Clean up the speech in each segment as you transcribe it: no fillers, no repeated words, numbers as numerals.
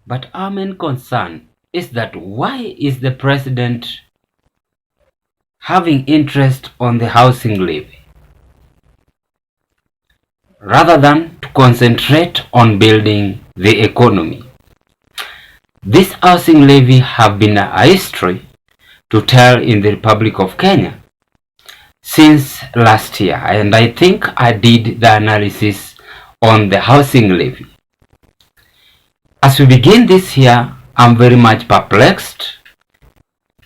But our main concern is that why is the president having interest on the housing levy rather than to concentrate on building the economy? This housing levy have been a history to tell in the Republic of Kenya since last year, and I think I did the analysis on the housing levy. As we begin this year, I'm very much perplexed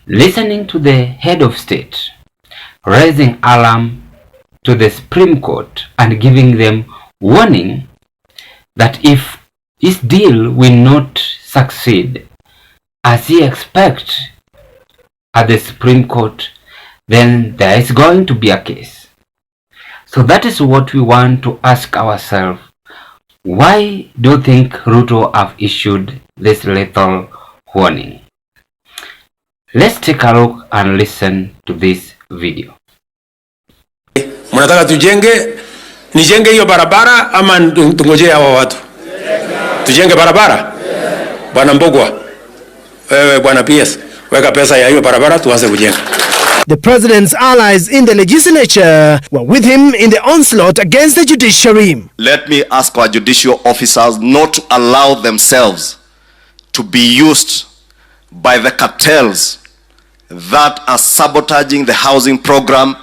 listening to the head of state raising alarm to the Supreme Court and giving them warning that if his deal will not succeed as he expects at the Supreme Court, then there is going to be a case. So that is what we want to ask ourselves. Why do you think Ruto have issued this lethal warning? Let's take a look and listen to this video. Mnataka nijenge hiyo barabara ama tungojee hawa watu? Tujenge barabara? Bwana Mbogwa, Bwana PS, weka pesa ya hiyo barabara tuanze kujenga. The president's allies in the legislature were with him in the onslaught against the judiciary. Let me ask our judicial officers not to allow themselves to be used by the cartels that are sabotaging the housing program,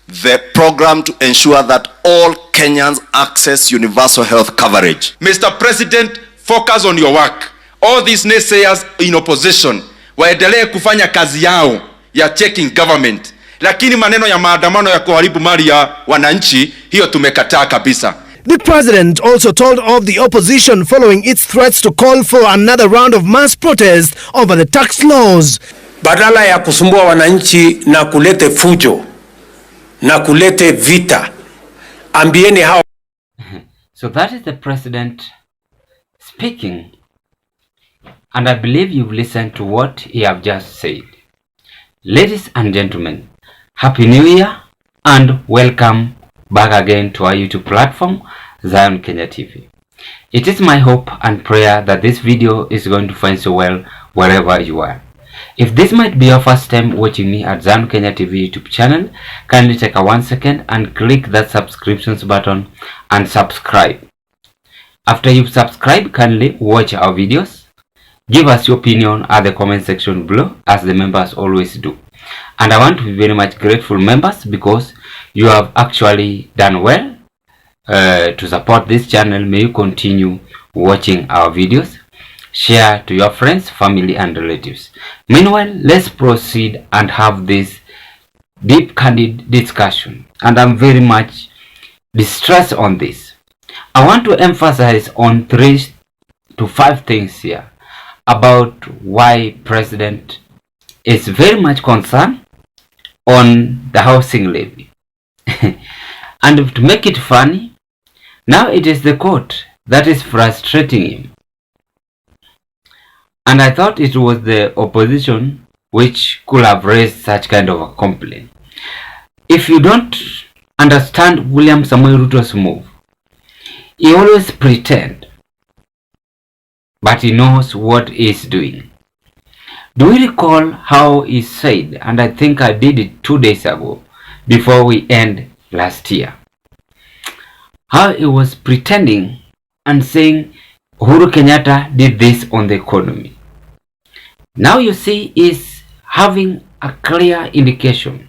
the program to ensure that all Kenyans access universal health coverage. Mr. President, focus on your work. All these naysayers in opposition waendelee kufanya kazi yao ya checking government, lakini maneno ya maandamano ya kuharibu mali ya wananchi, hiyo tumekataa kabisa. The president also told off the opposition following its threats to call for another round of mass protest over the tax laws. Badala ya kusumbua wananchi na kulete fujo na kulete vita, ambieni hao. So that is the president speaking, and I believe you've listened to what he have just said. Ladies and gentlemen, Happy New Year and welcome back again to our YouTube platform, Zion Kenya TV. It is my hope and prayer that this video is going to find you well wherever you are. If this might be your first time watching me at Zion Kenya TV YouTube channel, kindly take a 1 second and click that subscriptions button and subscribe. After you subscribe, kindly watch our videos. Give us your opinion at the comment section below, as the members always do. And I want to be very much grateful, members, because you have actually done well to support this channel. May you continue watching our videos. Share to your friends, family and relatives. Meanwhile, let's proceed and have this deep, candid discussion. And I'm very much distressed on this. I want to emphasize on 3 to 5 things here about why President is very much concerned on the housing levy. And to make it funny, now it is the court that is frustrating him. And I thought it was the opposition which could have raised such kind of a complaint. If you don't understand William Samoei Ruto's move, he always pretends, but he knows what he's doing. Do we recall how he said, and I think I did it 2 days ago, before we end last year, how he was pretending and saying Uhuru Kenyatta did this on the economy. Now you see he's having a clear indication,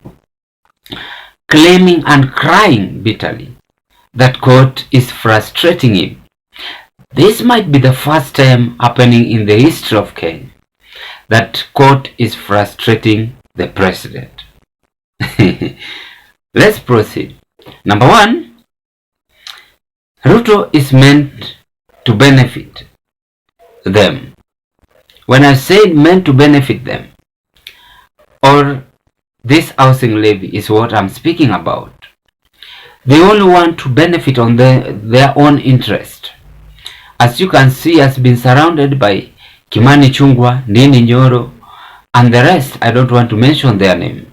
claiming and crying bitterly that court is frustrating him. This might be the first time happening in the history of Kenya that court is frustrating the president. Let's proceed. Number 1, Ruto is meant to benefit them. When I say meant to benefit them, or this housing levy is what I'm speaking about, they only want to benefit on their own interest. As you can see, has been surrounded by Kimani Chungwa, Ndini Nyoro, and the rest. I don't want to mention their name.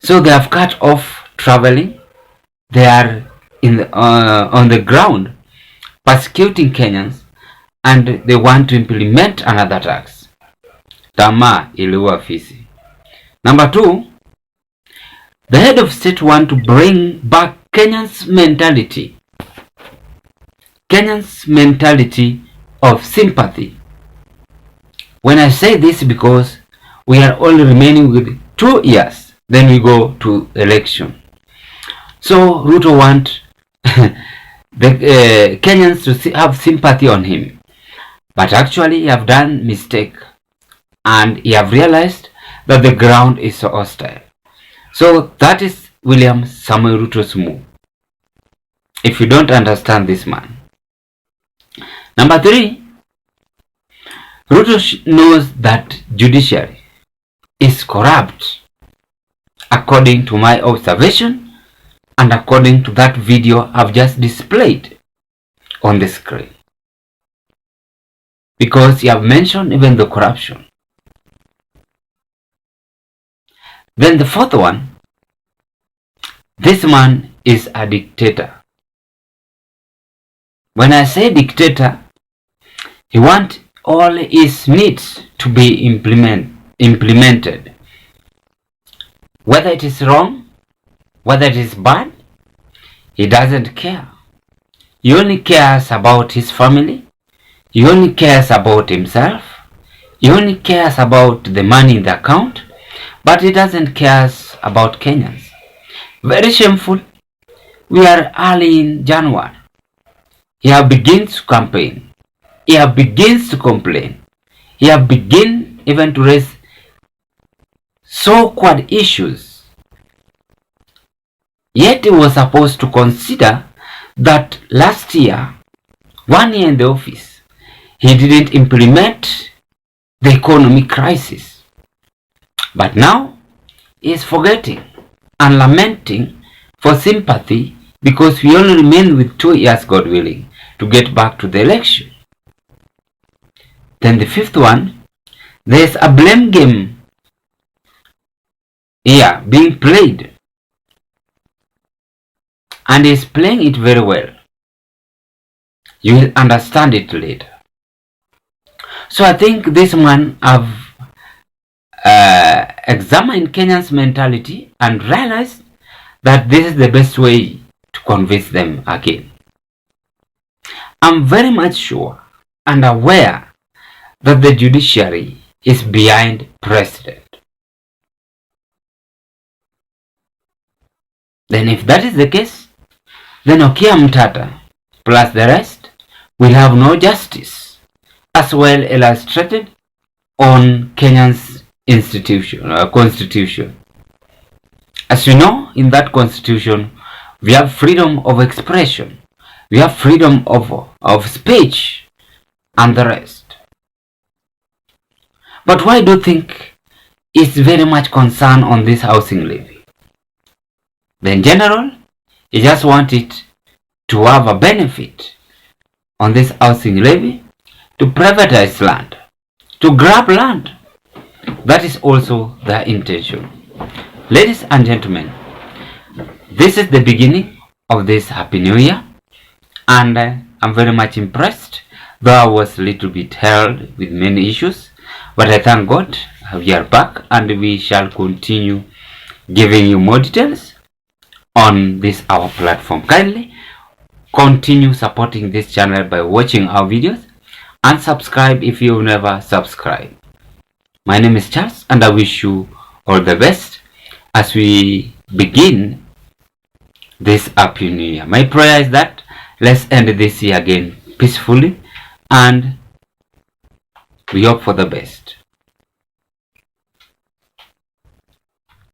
So they have cut off traveling. They are on the ground persecuting Kenyans and they want to implement another tax. Tamaa iliua fisi. Number 2, the head of state want to bring back Kenyans mentality of sympathy. When I say this, because we are only remaining with 2 years, then we go to election. So Ruto want the Kenyans to have sympathy on him, but actually he have done mistake, and he have realized that the ground is so hostile. So that is William Samoei Ruto's move, if you don't understand this man. Number 3, Ruto knows that judiciary is corrupt, according to my observation and according to that video I've just displayed on the screen, because you have mentioned even the corruption. Then the 4th one, this man is a dictator. When I say dictator, he wants all his needs to be implemented. Whether it is wrong, whether it is bad, he doesn't care. He only cares about his family. He only cares about himself. He only cares about the money in the account, but he doesn't care about Kenyans. Very shameful. We are early in January. He begins to campaign. He begins to complain. He begins even to raise so-called issues. Yet he was supposed to consider that last year, 1 year in the office, he didn't implement the economic crisis. But now he is forgetting and lamenting for sympathy, because we only remain with 2 years, God willing, to get back to the election. Then the 5th one, there is a blame game here being played, and he is playing it very well. You will understand it later. So I think this man have examined Kenyans' mentality and realized that this is the best way to convince them again. I'm very much sure and aware that the judiciary is behind president. Then if that is the case, then Okia Mtata plus the rest will have no justice, as well illustrated on Kenya's constitution. As you know, in that constitution, we have freedom of expression, we have freedom of speech, and the rest. But why do you think it's very much concerned on this housing levy? In general, you just want it to have a benefit on this housing levy, to privatize land, to grab land. That is also their intention. Ladies and gentlemen, this is the beginning of this Happy New Year, and I'm very much impressed, though I was a little bit held with many issues, but I thank God we are back, and we shall continue giving you more details on this our platform. Kindly continue supporting this channel by watching our videos, and subscribe if you've never subscribed. My name is Charles, and I wish you all the best as we begin this Happy New Year. My prayer is that let's end this year again peacefully, and we hope for the best.